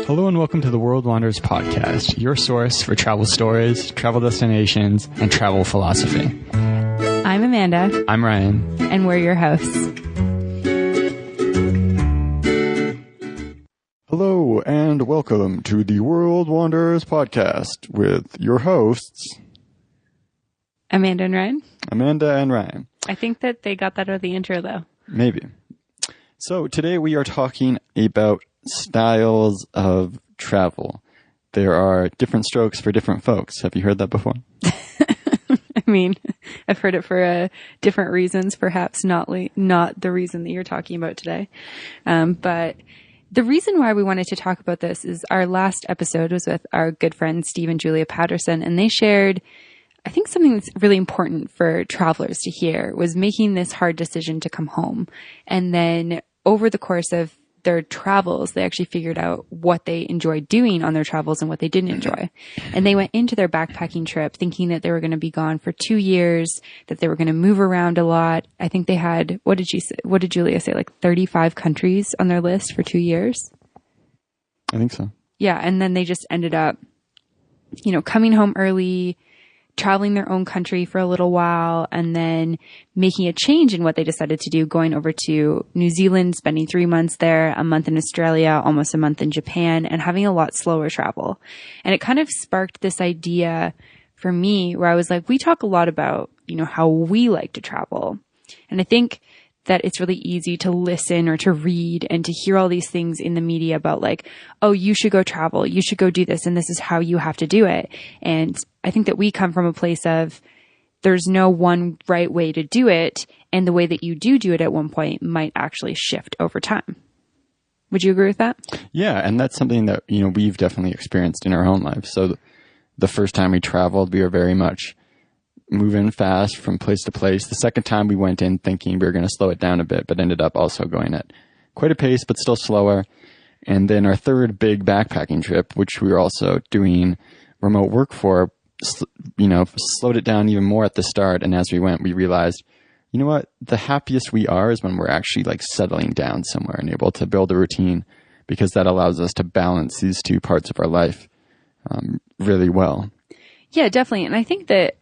Hello and welcome to the World Wanderers podcast, your source for travel stories, travel destinations, and travel philosophy. I'm Amanda. I'm Ryan. And we're your hosts. Hello and welcome to the World Wanderers podcast with your hosts, Amanda and Ryan. Amanda and Ryan. I think that they got that out of the intro, though. Maybe. So today we are talking about styles of travel. There are different strokes for different folks. Have you heard that before? I mean, I've heard it for different reasons, perhaps not the reason that you're talking about today. But the reason why we wanted to talk about this is our last episode was with our good friends, Steve and Julia Patterson, and they shared, I think, something that's really important for travelers to hear was making this hard decision to come home. And then over the course of their travels, they actually figured out what they enjoyed doing on their travels and what they didn't enjoy. And they went into their backpacking trip thinking that they were going to be gone for 2 years, that they were going to move around a lot. I think they had, what did Julia say? Like 35 countries on their list for 2 years? I think so. Yeah. And then they just ended up, coming home early, traveling their own country for a little while, and then making a change in what they decided to do, going over to New Zealand, spending 3 months there, a month in Australia, almost a month in Japan, and having a lot slower travel. And it kind of sparked this idea for me where I was like, we talk a lot about, how we like to travel. And I think that it's really easy to listen or to read and to hear all these things in the media about like, oh, you should go travel, you should go do this, and this is how you have to do it. And I think that we come from a place of there's no one right way to do it, and the way that you do it at one point might actually shift over time. Would you agree with that? Yeah, and that's something that, we've definitely experienced in our own lives. So the first time we traveled, we were very much moving fast from place to place. The second time we went in thinking we were going to slow it down a bit, but ended up also going at quite a pace, but still slower. And then our third big backpacking trip, which we were also doing remote work for, slowed it down even more at the start. And as we went, we realized, you know what? The happiest we are is when we're actually like settling down somewhere and able to build a routine, because that allows us to balance these two parts of our life really well. Yeah, definitely. And I think that,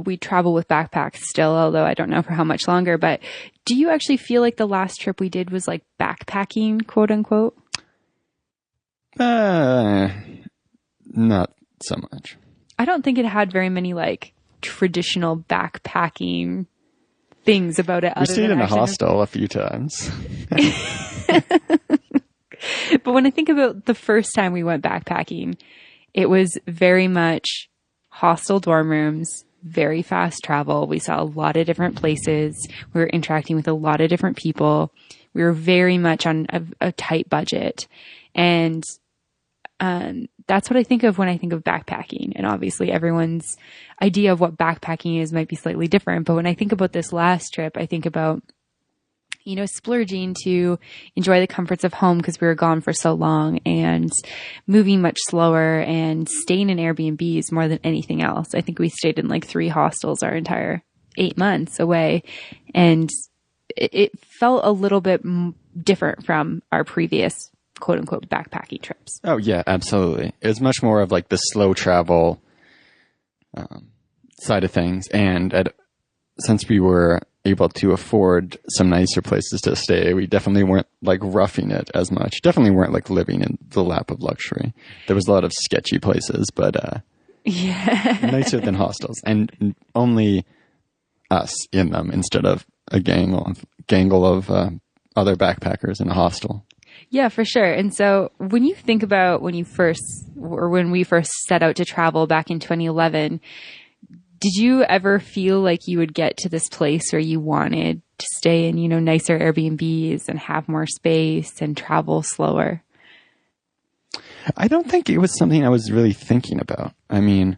we travel with backpacks still, although I don't know for how much longer, but do you actually feel like the last trip we did was like backpacking, quote unquote? Not so much. I don't think it had very many like traditional backpacking things about it. We stayed in a hostel a few times. But when I think about the first time we went backpacking, it was very much hostel dorm rooms, very fast travel. We saw a lot of different places. We were interacting with a lot of different people. We were very much on a tight budget. And that's what I think of when I think of backpacking. And obviously everyone's idea of what backpacking is might be slightly different. But when I think about this last trip, I think about, splurging to enjoy the comforts of home because we were gone for so long, and moving much slower and staying in Airbnbs more than anything else. I think we stayed in like 3 hostels our entire 8 months away. And it felt a little bit different from our previous quote unquote backpacking trips. Oh yeah, absolutely. It was much more of like the slow travel side of things. And since we were able to afford some nicer places to stay, we definitely weren't like roughing it as much. Definitely weren't like living in the lap of luxury. There was a lot of sketchy places, but yeah, nicer than hostels, and only us in them instead of a gangle of other backpackers in a hostel. Yeah, for sure. And so when you think about when we first set out to travel back in 2011, did you ever feel like you would get to this place where you wanted to stay in, nicer Airbnbs and have more space and travel slower? I don't think it was something I was really thinking about. I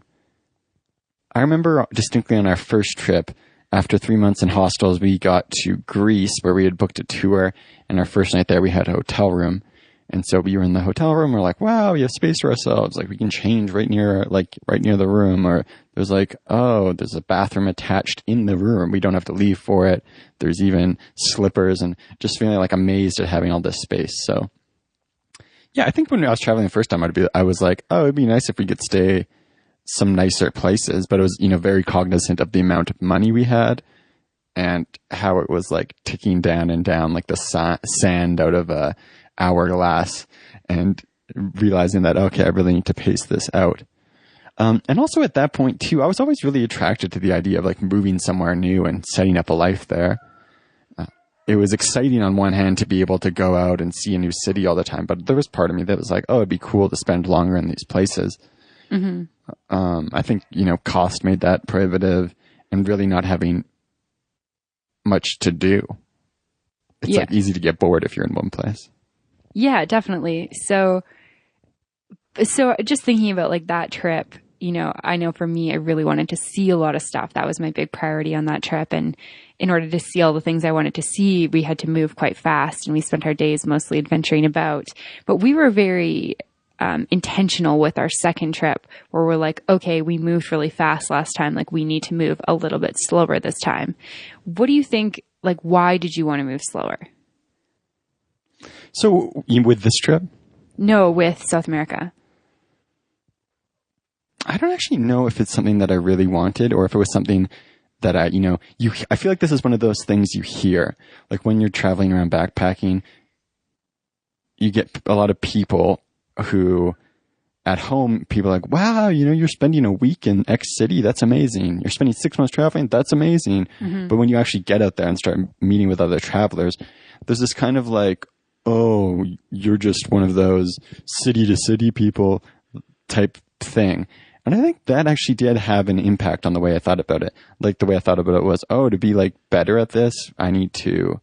I remember distinctly on our first trip, after 3 months in hostels, we got to Greece where we had booked a tour, and our first night there we had a hotel room. And so we were in the hotel room. We're like, wow, we have space for ourselves. Like we can change right near the room. Or there's like, oh, there's a bathroom attached in the room. We don't have to leave for it. There's even slippers, and just feeling like amazed at having all this space. So Yeah, I think when I was traveling the first time, I was like, oh, it'd be nice if we could stay some nicer places, but it was, very cognizant of the amount of money we had and how it was like ticking down and down like the sand out of a hourglass, and realizing that, okay, I really need to pace this out. And also at that point too, I was always really attracted to the idea of like moving somewhere new and setting up a life there. It was exciting on one hand to be able to go out and see a new city all the time, but there was part of me that was like, oh, it'd be cool to spend longer in these places. Mm-hmm. I think, cost made that prohibitive, and really not having much to do. It's like easy to get bored if you're in one place. Yeah, definitely. So just thinking about like that trip, I know for me, I really wanted to see a lot of stuff. That was my big priority on that trip. And in order to see all the things I wanted to see, we had to move quite fast, and we spent our days mostly adventuring about. But we were very intentional with our second trip, where we're like, okay, we moved really fast last time. Like, we need to move a little bit slower this time. What do you think? Like, why did you want to move slower? So with this trip? No, with South America. I don't actually know if it's something that I really wanted, or if it was something that I feel like this is one of those things you hear. Like when you're traveling around backpacking, you get a lot of people who at home, people are like, wow, you're spending a week in X city. That's amazing. You're spending 6 months traveling. That's amazing. Mm-hmm. But when you actually get out there and start meeting with other travelers, there's this kind of like, oh, you're just one of those city to city people type thing. And I think that actually did have an impact on the way I thought about it. Like the way I thought about it was, oh, to be like better at this, I need to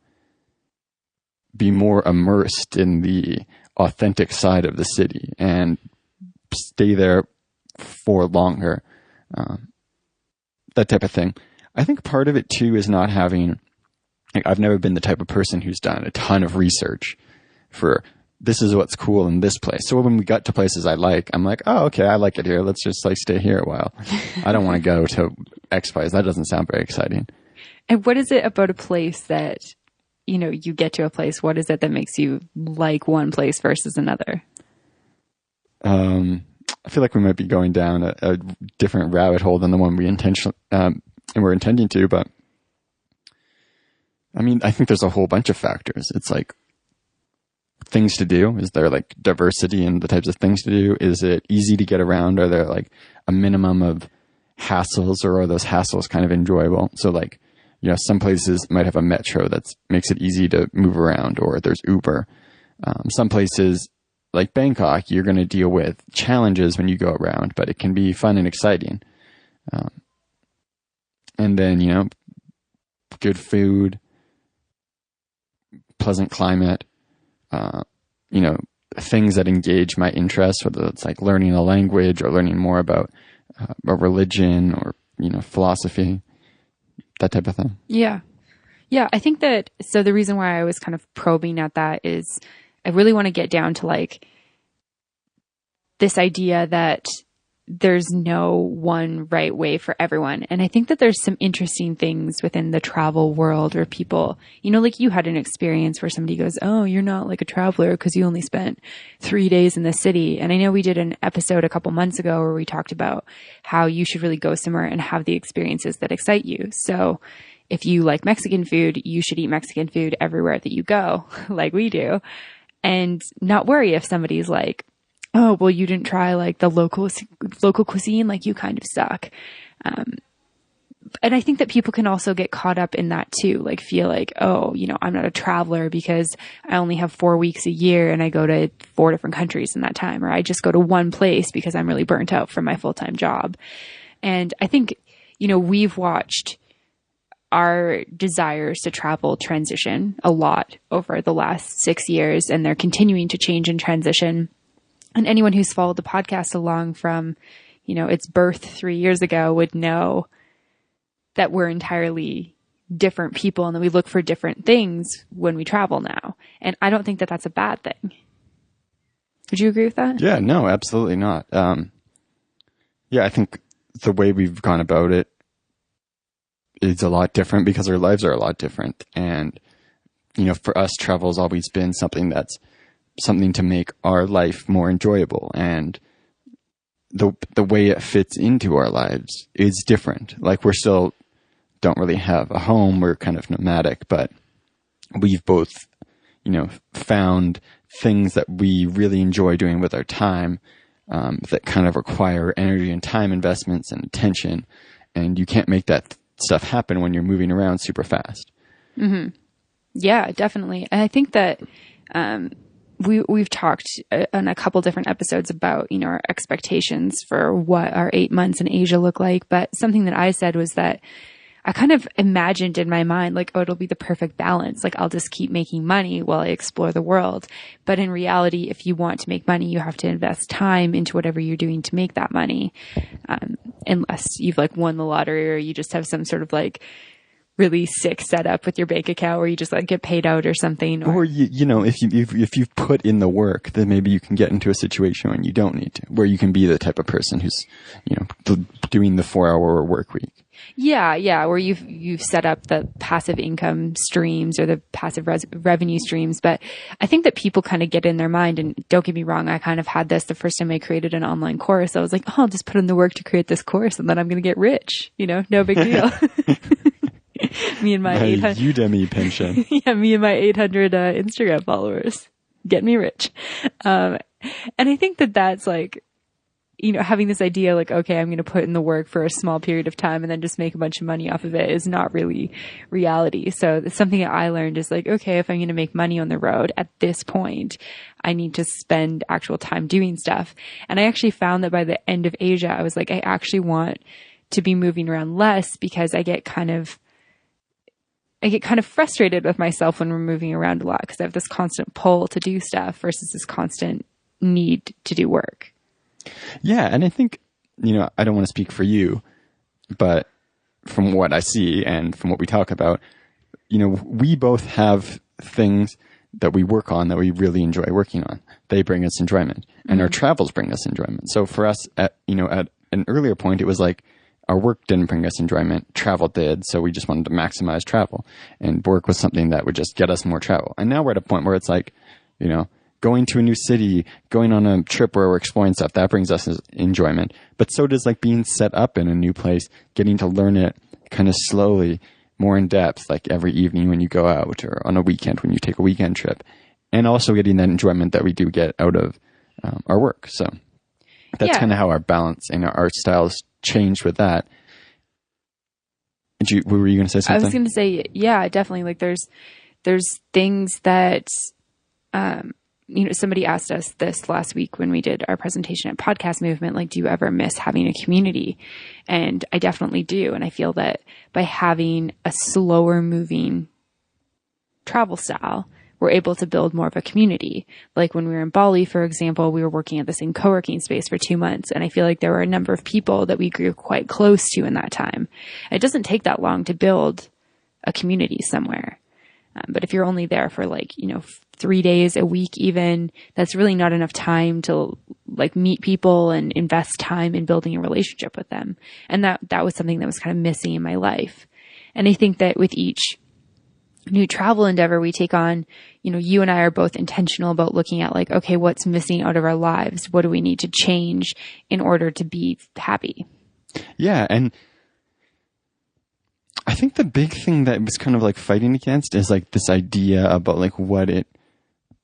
be more immersed in the authentic side of the city and stay there for longer. That type of thing. I think part of it too is not having, like, I've never been the type of person who's done a ton of research for this is what's cool in this place. So when we got to places I like, I'm like, oh, okay, I like it here. Let's just like stay here a while. I don't want to go to X place. That doesn't sound very exciting. And what is it about a place that, you get to a place? What is it that makes you like one place versus another? I feel like we might be going down a different rabbit hole than the one we we're intending to, but I mean, I think there's a whole bunch of factors. It's like, things to do. Is there like diversity in the types of things to do? Is it easy to get around? Are there like a minimum of hassles, or are those hassles kind of enjoyable? So like, some places might have a metro that makes it easy to move around, or there's Uber. Some places like Bangkok, you're going to deal with challenges when you go around, but it can be fun and exciting. And then, good food, pleasant climate, things that engage my interests, whether it's like learning a language or learning more about a religion or, philosophy, that type of thing. Yeah. Yeah. I think that, so the reason why I was kind of probing at that is I really want to get down to like this idea that there's no one right way for everyone. And I think that there's some interesting things within the travel world where people, like you had an experience where somebody goes, oh, you're not like a traveler because you only spent 3 days in the city. And I know we did an episode a couple months ago where we talked about how you should really go somewhere and have the experiences that excite you. So if you like Mexican food, you should eat Mexican food everywhere that you go, like we do, and not worry if somebody's like, oh, well, you didn't try like the local cuisine, like you kind of suck. And I think that people can also get caught up in that too, like feel like, oh, I'm not a traveler because I only have 4 weeks a year and I go to 4 different countries in that time, or I just go to one place because I'm really burnt out from my full-time job. And I think, we've watched our desires to travel transition a lot over the last 6 years, and they're continuing to change and transition. And anyone who's followed the podcast along from, its birth 3 years ago would know that we're entirely different people and that we look for different things when we travel now. And I don't think that that's a bad thing. Would you agree with that? Yeah, no, absolutely not. I think the way we've gone about it is a lot different because our lives are a lot different. And, for us, travel has always been something that's something to make our life more enjoyable, and the way it fits into our lives is different. Like, we're still don't really have a home. We're kind of nomadic, but we've both, found things that we really enjoy doing with our time, that kind of require energy and time investments and attention. And you can't make that stuff happen when you're moving around super fast. Mm-hmm. Yeah, definitely. And I think that, we've talked on a couple different episodes about, our expectations for what our 8 months in Asia look like. But something that I said was that I kind of imagined in my mind, like, oh, it'll be the perfect balance. Like, I'll just keep making money while I explore the world. But in reality, if you want to make money, you have to invest time into whatever you're doing to make that money. Unless you've like won the lottery, or you just have some sort of like really sick setup with your bank account where you just like get paid out or something. Or if you've put in the work, then maybe you can get into a situation when you don't need to, where you can be the type of person who's, doing the 4-hour work week. Yeah. Where you've set up the passive income streams or the passive revenue streams. But I think that people kind of get in their mind, and don't get me wrong, I kind of had this the first time I created an online course. I was like, oh, I'll just put in the work to create this course and then I'm going to get rich. No big deal. Me and my 800 Udemy pension. Yeah, me and my 800 Instagram followers. Get me rich. And I think that that's like, having this idea like, okay, I'm going to put in the work for a small period of time and then just make a bunch of money off of it is not really reality. So it's something that I learned is like, okay, if I'm going to make money on the road at this point, I need to spend actual time doing stuff. And I actually found that by the end of Asia, I was like, I actually want to be moving around less, because I get kind of frustrated with myself when we're moving around a lot, because I have this constant pull to do stuff versus this constant need to do work. Yeah. And I think, I don't want to speak for you, but from what I see and from what we talk about, we both have things that we work on that we really enjoy working on. They bring us enjoyment, and our travels bring us enjoyment. So for us at an earlier point, it was like, our work didn't bring us enjoyment, travel did, so we just wanted to maximize travel. And work was something that would just get us more travel. And now we're at a point where it's like, going to a new city, going on a trip where we're exploring stuff, that brings us enjoyment. But so does like being set up in a new place, getting to learn it kind of slowly, more in depth, like every evening when you go out, or on a weekend when you take a weekend trip. And also getting that enjoyment that we do get out of our work. So that's kind of how our balance and our styles changed with that. Were you going to say something? I was going to say, yeah, definitely. Like there's things that, somebody asked us this last week when we did our presentation at Podcast Movement, like, do you ever miss having a community? And I definitely do. And I feel that by having a slower moving travel style, we're able to build more of a community. Like when we were in Bali, for example, we were working at the same co-working space for 2 months. And I feel like there were a number of people that we grew quite close to in that time. It doesn't take that long to build a community somewhere. But if you're only there for 3 days a week, even, that's really not enough time to like meet people and invest time in building a relationship with them. And that was something that was kind of missing in my life. And I think that with each new travel endeavor we take on, you and I are both intentional about looking at like, okay, what's missing out of our lives? What do we need to change in order to be happy? Yeah. And I think the big thing that was kind of like fighting against is like this idea about like what it,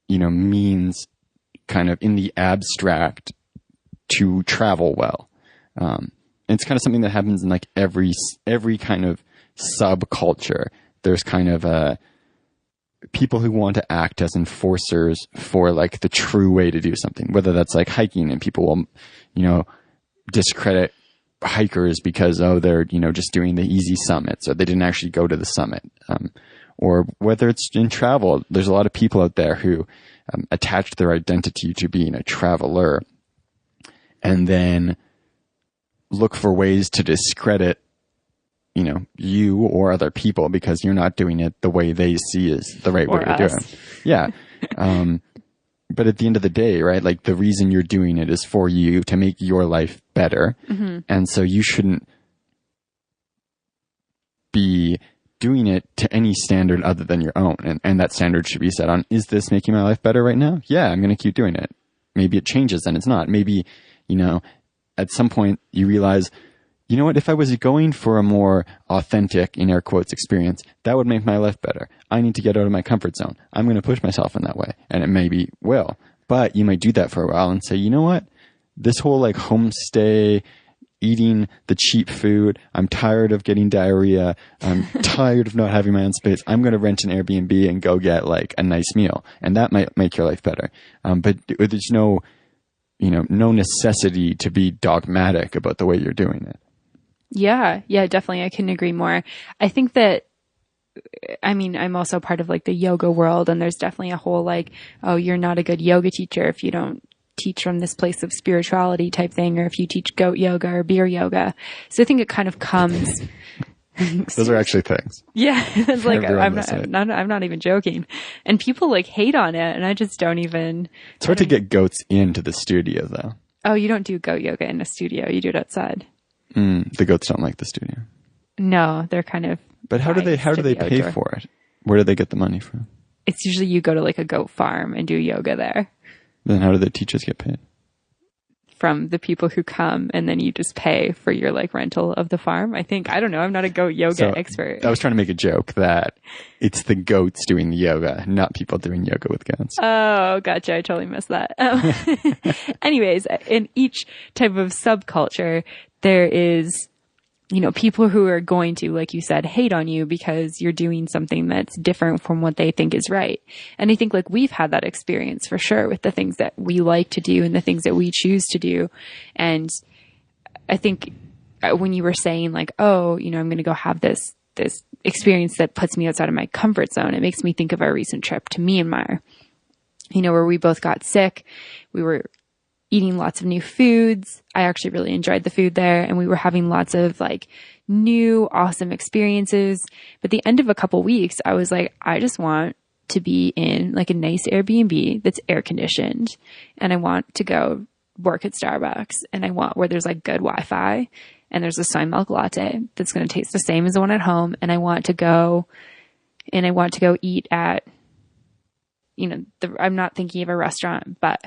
means kind of in the abstract to travel well. It's kind of something that happens in like every kind of subculture. There's kind of people who want to act as enforcers for like the true way to do something, whether that's like hiking, and people will, discredit hikers because, they're, just doing the easy summits, or they didn't actually go to the summit. Or whether it's in travel, there's a lot of people out there who attach their identity to being a traveler and then look for ways to discredit, you or other people because you're not doing it the way they see is the right way to do it. Yeah. But at the end of the day, right, like the reason you're doing it is for you to make your life better. Mm-hmm. And so you shouldn't be doing it to any standard other than your own. And that standard should be set on, is this making my life better right now? Yeah, I'm going to keep doing it. Maybe it changes and it's not. Maybe, at some point you realize, you know what, if I was going for a more authentic, in air quotes, experience, that would make my life better. I need to get out of my comfort zone. I'm going to push myself in that way. And it maybe will. But you might do that for a while and say, you know what, this whole like homestay, eating the cheap food, I'm tired of getting diarrhea, I'm tired of not having my own space, I'm going to rent an Airbnb and go get like a nice meal. And that might make your life better. But there's no necessity to be dogmatic about the way you're doing it. Yeah, definitely. I couldn't agree more. I think that, I'm also part of like the yoga world, and there's definitely a whole like, oh, you're not a good yoga teacher if you don't teach from this place of spirituality type thing, or if you teach goat yoga or beer yoga. So I think it kind of comes. Those are actually things. Yeah. It's like, I'm not even joking. And people like hate on it, and I just don't even. It's hard to get goats into the studio though. Oh, you don't do goat yoga in a studio. You do it outside. The goats don't like the studio. No, they're kind of. But how do they pay outdoor. for it? Where do they get the money from? It's usually you go to like a goat farm and do yoga there. Then how do the teachers get paid? From the people who come, and then you just pay for your like rental of the farm. I don't know. I'm not a goat yoga expert. I was trying to make a joke that it's the goats doing the yoga, not people doing yoga with goats. Oh, gotcha. I totally missed that. Anyways, in each type of subculture, there is, people who are going to, like you said, hate on you because you're doing something that's different from what they think is right. And I think like we've had that experience for sure with the things that we like to do and the things that we choose to do. And I think when you were saying like, oh, I'm going to go have this experience that puts me outside of my comfort zone, it makes me think of our recent trip to Myanmar, where we both got sick. We were eating lots of new foods. I actually really enjoyed the food there, and we were having lots of like new awesome experiences. But at the end of a couple weeks, I was like, I just want to be in like a nice Airbnb that's air conditioned, and I want to go work at Starbucks, and I want where there's like good Wi-Fi, and there's a soy milk latte that's going to taste the same as the one at home. And I want to go eat at, I'm not thinking of a restaurant, but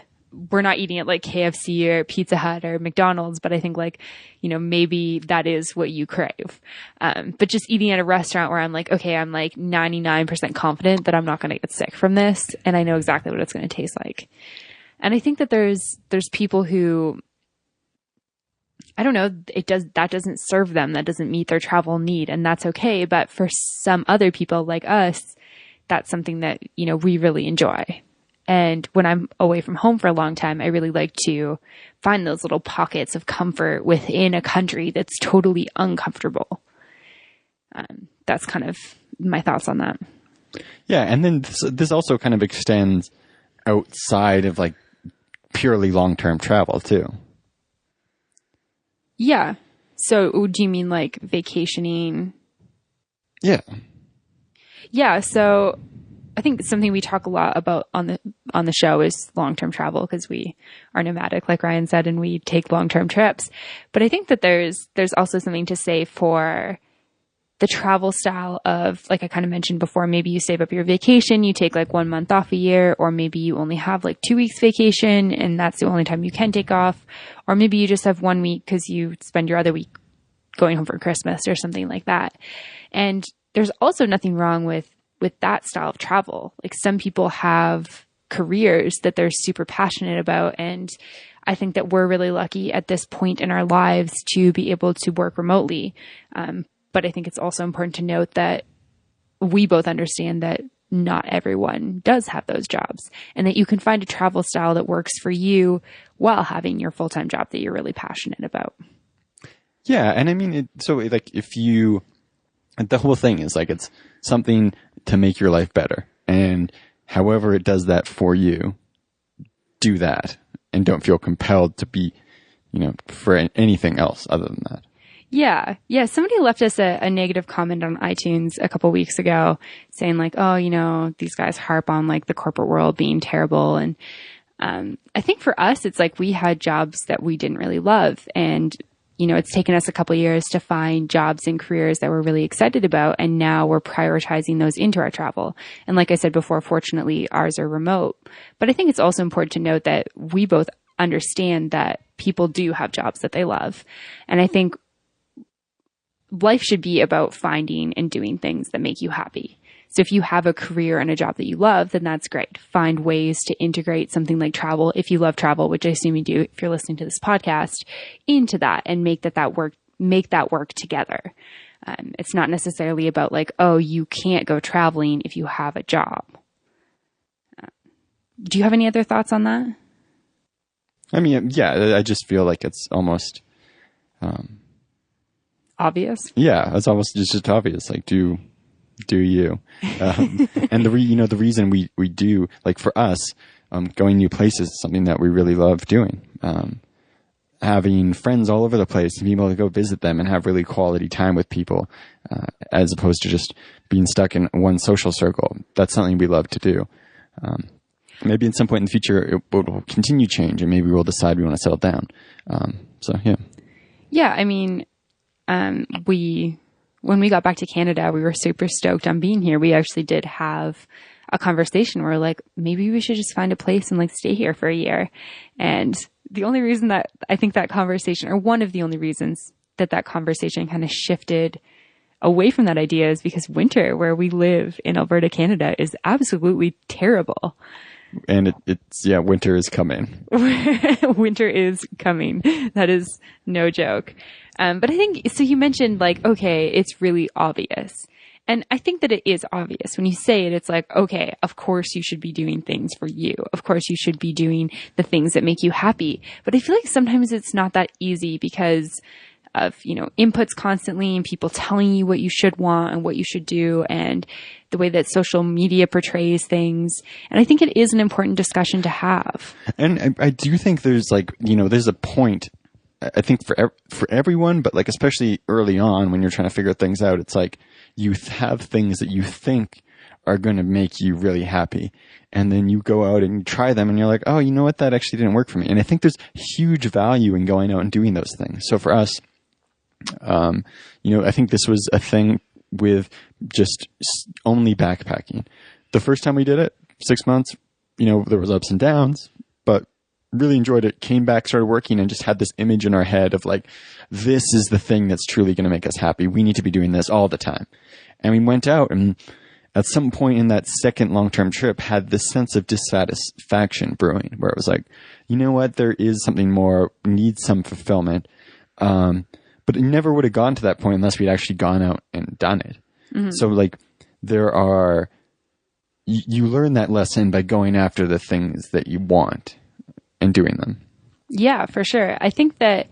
we're not eating at like KFC or Pizza Hut or McDonald's, but I think like, maybe that is what you crave. But just eating at a restaurant where I'm like, okay, I'm like 99% confident that I'm not going to get sick from this, and I know exactly what it's going to taste like. And I think that there's people who, I don't know, that doesn't serve them. That doesn't meet their travel need, and that's okay. But for some other people like us, that's something that, we really enjoy. And when I'm away from home for a long time, I really like to find those little pockets of comfort within a country that's totally uncomfortable. That's kind of my thoughts on that. Yeah. And then this also kind of extends outside of like purely long-term travel too. Yeah. So do you mean like vacationing? Yeah. Yeah. So I think something we talk a lot about on the show is long-term travel, because we are nomadic, like Ryan said, and we take long-term trips. But I think that there's also something to say for the travel style of, like I kind of mentioned before, maybe you save up your vacation, you take like 1 month off a year, or maybe you only have like 2 weeks vacation and that's the only time you can take off. Or maybe you just have 1 week because you spend your other week going home for Christmas or something like that. And there's also nothing wrong with that style of travel. Like some people have careers that they're super passionate about. And I think that we're really lucky at this point in our lives to be able to work remotely. But I think it's also important to note that we both understand that not everyone does have those jobs, and that you can find a travel style that works for you while having your full-time job that you're really passionate about. Yeah. And I mean, the whole thing is like, it's something to make your life better. And however it does that for you, do that, and don't feel compelled to be, for anything else other than that. Yeah. Yeah. Somebody left us a negative comment on iTunes a couple weeks ago saying like, oh, these guys harp on like the corporate world being terrible. And, I think for us, it's like we had jobs that we didn't really love, and it's taken us a couple of years to find jobs and careers that we're really excited about. And now we're prioritizing those into our travel. And like I said before, fortunately, ours are remote. But I think it's also important to note that we both understand that people do have jobs that they love. And I think life should be about finding and doing things that make you happy. So if you have a career and a job that you love, then that's great. Find ways to integrate something like travel, if you love travel, which I assume you do if you're listening to this podcast, into that and make that work together. It's not necessarily about like, oh, you can't go traveling if you have a job. Do you have any other thoughts on that? I mean, yeah, I just feel like it's almost obvious. Yeah, it's almost just obvious. Like, do you? And the reason we do, like for us, going new places is something that we really love doing. Having friends all over the place and being able to go visit them and have really quality time with people, as opposed to just being stuck in one social circle. That's something we love to do. Maybe at some point in the future it will continue change, and maybe we'll decide we want to settle down. So yeah. Yeah, I mean, when we got back to Canada, we were super stoked on being here. We actually did have a conversation where like, maybe we should just find a place and like stay here for a year. And the only reason that I think that conversation, or one of the only reasons that conversation kind of shifted away from that idea, is because winter where we live in Alberta, Canada, is absolutely terrible. And winter is coming. Winter is coming. That is no joke. But I think, so you mentioned like, okay, it's really obvious. And I think that it is obvious. When you say it, it's like, okay, of course you should be doing things for you. Of course you should be doing the things that make you happy. But I feel like sometimes it's not that easy because of, inputs constantly and people telling you what you should want and what you should do and the way that social media portrays things. And I think it is an important discussion to have. And I do think there's like, there's a point, I think for everyone, but like especially early on when you're trying to figure things out, it's like you have things that you think are going to make you really happy. And then you go out and you try them and you're like, oh, you know what? That actually didn't work for me. And I think there's huge value in going out and doing those things. So for us, I think this was a thing with just only backpacking. The first time we did it, 6 months, there was ups and downs, but really enjoyed it, came back, started working, and just had this image in our head of like, this is the thing that's truly going to make us happy. We need to be doing this all the time. And we went out and at some point in that second long-term trip had this sense of dissatisfaction brewing where it was like, you know what, there is something more, needs some fulfillment. But it never would have gotten to that point unless we'd actually gone out and done it. Mm-hmm. So like you learn that lesson by going after the things that you want and doing them. Yeah, for sure. I think that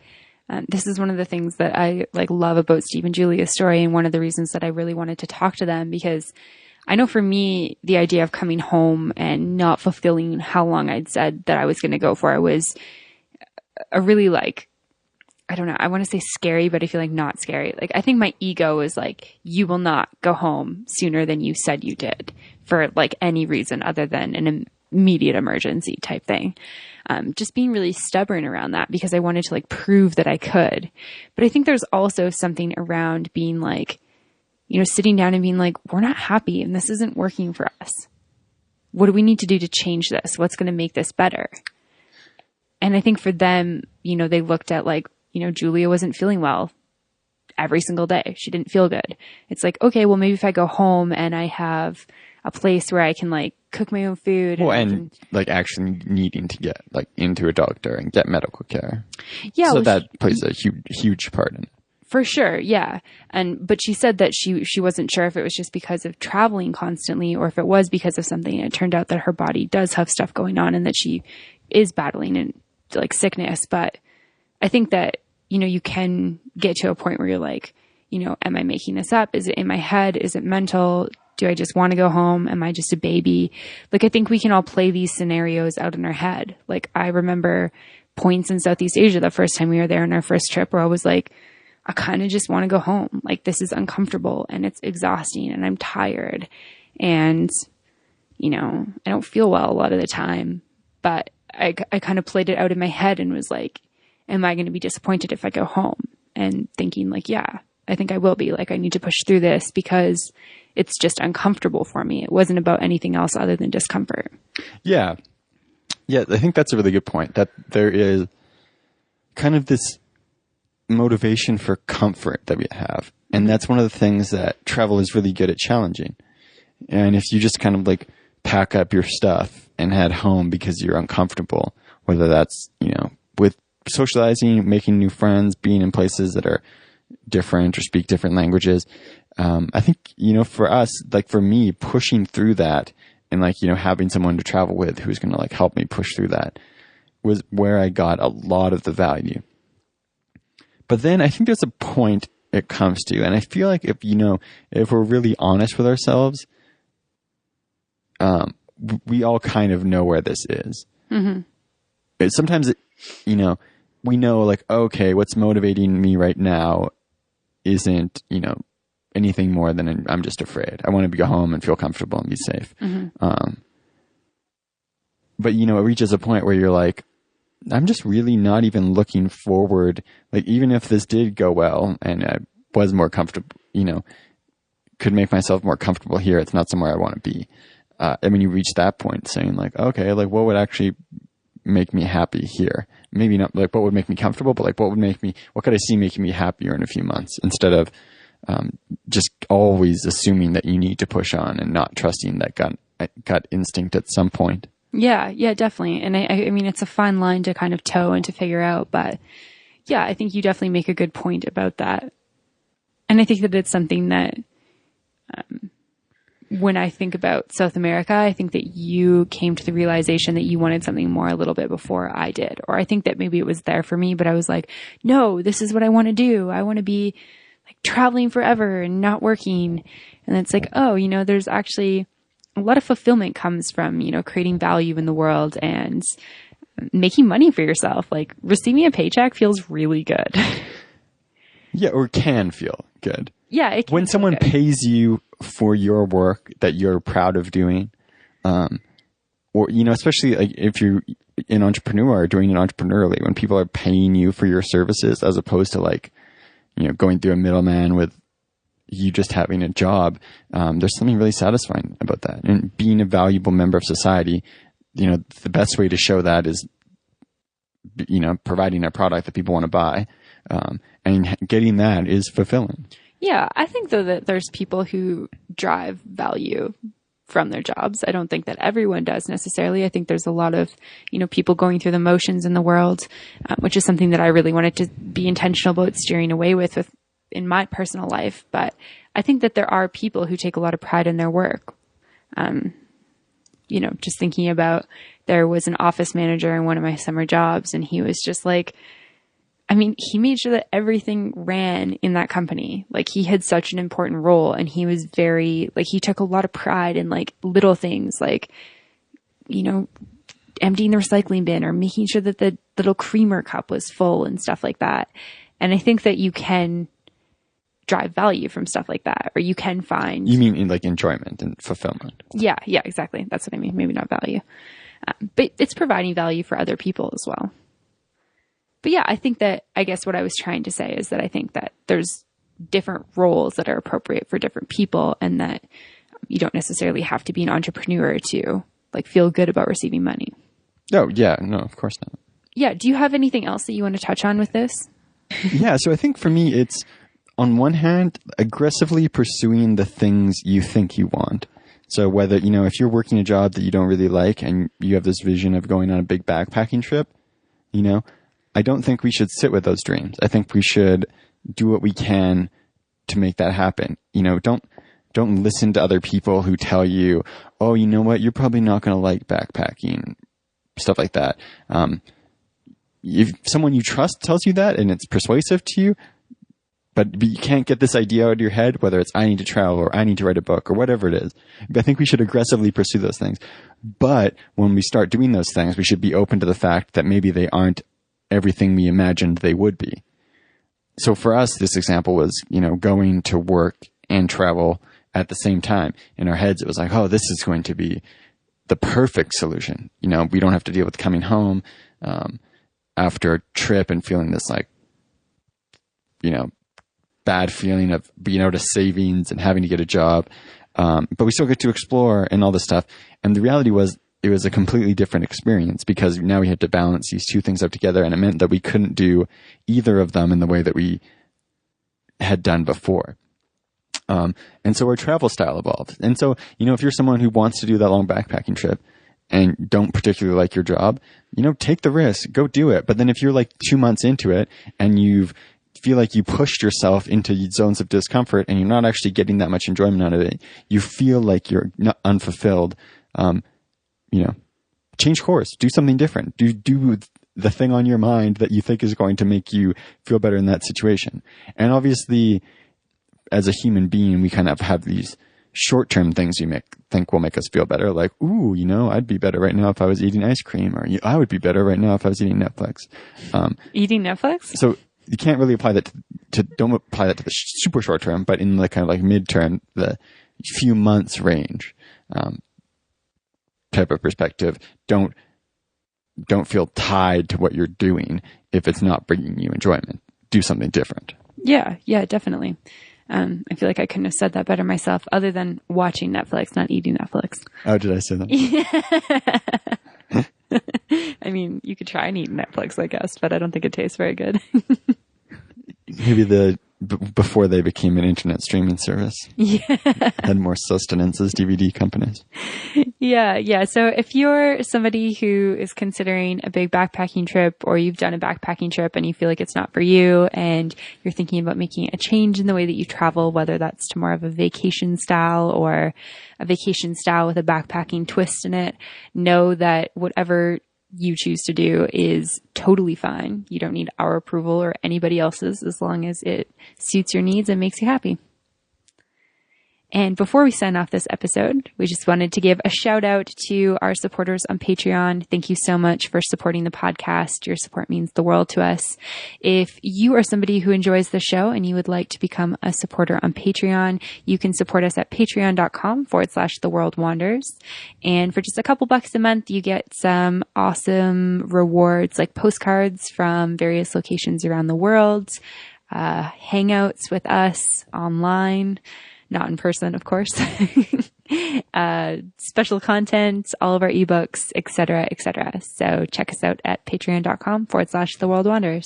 this is one of the things that I like love about Steve and Julia's story, and one of the reasons that I really wanted to talk to them, because I know for me, the idea of coming home and not fulfilling how long I'd said that I was going to go for, was a really like, I don't know, I want to say scary, but I feel like not scary. Like, I think my ego is like, you will not go home sooner than you said you did for like any reason other than an immediate emergency type thing. Just being really stubborn around that because I wanted to like prove that I could. But I think there's also something around being like, sitting down and being like, we're not happy and this isn't working for us. What do we need to do to change this? What's going to make this better? And I think for them, they looked at like, Julia wasn't feeling well every single day. She didn't feel good. It's like, okay, well, maybe if I go home and I have a place where I can like cook my own food. And like actually needing to get like into a doctor and get medical care. Yeah. So that plays a huge part in it. For sure. Yeah. But she said that she wasn't sure if it was just because of traveling constantly or if it was because of something. And it turned out that her body does have stuff going on and that she is battling in like sickness. But I think that, you can get to a point where you're like, am I making this up? Is it in my head? Is it mental? Do I just want to go home? Am I just a baby? Like, I think we can all play these scenarios out in our head. Like, I remember points in Southeast Asia the first time we were there on our first trip where I was like, I kind of just want to go home. Like, this is uncomfortable and it's exhausting and I'm tired and, I don't feel well a lot of the time, but I kind of played it out in my head and was like, am I going to be disappointed if I go home? and thinking like, yeah, I think I will be. Like, I need to push through this because it's just uncomfortable for me. It wasn't about anything else other than discomfort. Yeah. Yeah, I think that's a really good point, that there is kind of this motivation for comfort that we have. And that's one of the things that travel is really good at challenging. And if you just kind of like pack up your stuff and head home because you're uncomfortable, whether that's, with socializing, making new friends, being in places that are different or speak different languages. I think, for us, like for me, pushing through that and like, having someone to travel with who's going to like help me push through that was where I got a lot of the value. But then I think there's a point it comes to, and I feel like if we're really honest with ourselves, we all kind of know where this is. Mm-hmm. Sometimes, we know like, okay, what's motivating me right now isn't, anything more than I'm just afraid. I want to go home and feel comfortable and be safe. Mm-hmm. But it reaches a point where you're like, I'm just really not even looking forward. Like, even if this did go well and I was more comfortable, could make myself more comfortable here, it's not somewhere I want to be. You reach that point saying like, okay, like what would actually make me happy here? Maybe not like what would make me comfortable, but like what could I see making me happier in a few months, instead of just always assuming that you need to push on and not trusting that gut instinct at some point. Yeah, definitely. And I mean, it's a fine line to kind of toe and to figure out, but yeah, I think you definitely make a good point about that. And I think that it's something that, when I think about South America, I think that you came to the realization that you wanted something more a little bit before I did. Or I think that maybe it was there for me, but I was like, no, this is what I want to do. I want to be like traveling forever and not working. And it's like, oh, there's actually a lot of fulfillment comes from, creating value in the world and making money for yourself. Like, receiving a paycheck feels really good. Yeah, or can feel good. Yeah. It can when someone good. pays you for your work that you're proud of doing, or, especially like if you're an entrepreneur or doing it entrepreneurially, when people are paying you for your services as opposed to like, going through a middleman with you just having a job, there's something really satisfying about that. And being a valuable member of society, the best way to show that is, providing a product that people want to buy. And getting that is fulfilling. Yeah. I think though that there's people who drive value from their jobs. I don't think that everyone does necessarily. I think there's a lot of, people going through the motions in the world, which is something that I really wanted to be intentional about steering away with in my personal life. But I think that there are people who take a lot of pride in their work. Just thinking about, there was an office manager in one of my summer jobs, and he was just like, he made sure that everything ran in that company. Like, he had such an important role, and he was very, like, he took a lot of pride in like little things, like, emptying the recycling bin or making sure that the little creamer cup was full and stuff like that. And I think that you can drive value from stuff like that, or you can find. You mean in like enjoyment and fulfillment? Yeah, exactly. That's what I mean. Maybe not value, but it's providing value for other people as well. But yeah, I guess what I was trying to say is that I think that there's different roles that are appropriate for different people, and that you don't necessarily have to be an entrepreneur to like feel good about receiving money. Oh yeah, no, of course not. Yeah. Do you have anything else that you want to touch on with this? Yeah. So I think for me, it's on one hand, aggressively pursuing the things you think you want. So whether, if you're working a job that you don't really like and you have this vision of going on a big backpacking trip, I don't think we should sit with those dreams. I think we should do what we can to make that happen. Don't listen to other people who tell you, oh, you know what, you're probably not going to like backpacking, stuff like that. If someone you trust tells you that and it's persuasive to you, but you can't get this idea out of your head, whether it's I need to travel or I need to write a book or whatever it is. I think we should aggressively pursue those things. But when we start doing those things, we should be open to the fact that maybe they aren't everything we imagined they would be. So for us, this example was, going to work and travel at the same time. In our heads, it was like, oh, this is going to be the perfect solution. We don't have to deal with coming home after a trip and feeling this like bad feeling of being out of savings and having to get a job. But we still get to explore and all this stuff. And the reality was it was a completely different experience because now we had to balance these two things up together. And it meant that we couldn't do either of them in the way that we had done before. And so our travel style evolved. And so, if you're someone who wants to do that long backpacking trip and don't particularly like your job, take the risk, go do it. But then if you're like 2 months into it and feel like you pushed yourself into zones of discomfort and you're not actually getting that much enjoyment out of it, you feel like you're not unfulfilled, change course, do something different, do the thing on your mind that you think is going to make you feel better in that situation. And obviously, as a human being, we kind of have these short-term things we think will make us feel better. Like, ooh, I'd be better right now if I was eating ice cream, or I would be better right now if I was eating Netflix. Eating Netflix? So you can't really apply that don't apply that to the super short term, but in the kind of like mid-term, the few months range, type of perspective, don't feel tied to what you're doing if it's not bringing you enjoyment. Do something different. Yeah, definitely. I feel like I couldn't have said that better myself, other than watching Netflix, not eating Netflix. Oh, did I say that? I mean, you could try and eat Netflix, I guess, but I don't think it tastes very good. Maybe before they became an internet streaming service. Yeah. Had more sustenance as DVD companies. Yeah. So if you're somebody who is considering a big backpacking trip, or you've done a backpacking trip and you feel like it's not for you, and you're thinking about making a change in the way that you travel, whether that's to more of a vacation style or a vacation style with a backpacking twist in it, know that whatever you choose to do is totally fine. You don't need our approval or anybody else's, as long as it suits your needs and makes you happy. And before we sign off this episode, we just wanted to give a shout out to our supporters on Patreon. Thank you so much for supporting the podcast. Your support means the world to us. If you are somebody who enjoys the show and you would like to become a supporter on Patreon, you can support us at patreon.com/theworldwanders. And for just a couple bucks a month, you get some awesome rewards like postcards from various locations around the world, hangouts with us online, not in person, of course, special content, all of our ebooks, etc., etc. So check us out at patreon.com/theworldwanders.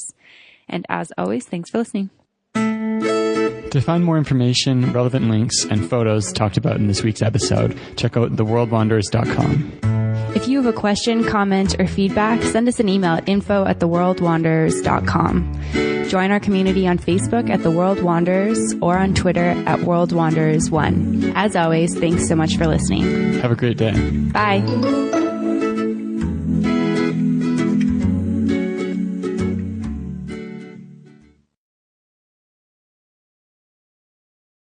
And as always, thanks for listening. To find more information, relevant links, and photos talked about in this week's episode, check out theworldwanders.com. If you have a question, comment, or feedback, send us an email at info@theworldwanders.com. Join our community on Facebook at The World Wanders or on Twitter at WorldWanders1. As always, thanks so much for listening. Have a great day. Bye.